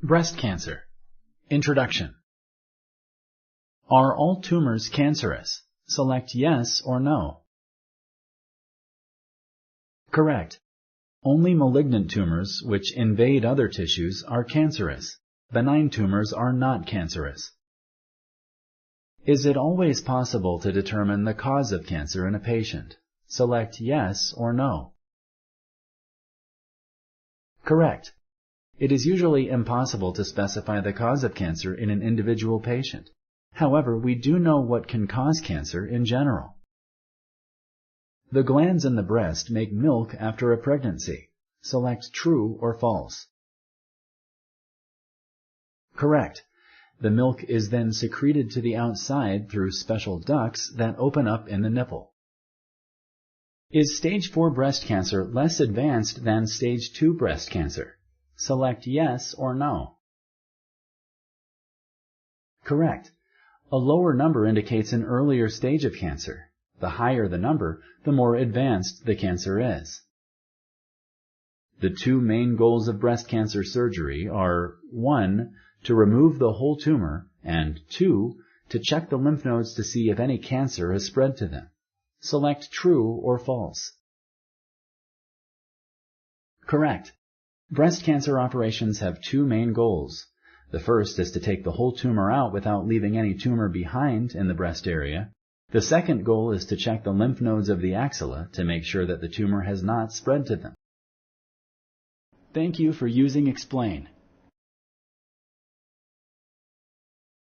Breast cancer. Introduction. Are all tumors cancerous? Select yes or no. Correct. Only malignant tumors which invade other tissues are cancerous. Benign tumors are not cancerous. Is it always possible to determine the cause of cancer in a patient? Select yes or no. Correct. It is usually impossible to specify the cause of cancer in an individual patient. However, we do know what can cause cancer in general. The glands in the breast make milk after a pregnancy. Select true or false. Correct. The milk is then secreted to the outside through special ducts that open up in the nipple. Is stage 4 breast cancer less advanced than stage 2 breast cancer? Select yes or no. Correct. A lower number indicates an earlier stage of cancer. The higher the number, the more advanced the cancer is. The two main goals of breast cancer surgery are 1. To remove the whole tumor, and 2. To check the lymph nodes to see if any cancer has spread to them. Select true or false. Correct. Breast cancer operations have two main goals. The first is to take the whole tumor out without leaving any tumor behind in the breast area. The second goal is to check the lymph nodes of the axilla to make sure that the tumor has not spread to them. Thank you for using Explain.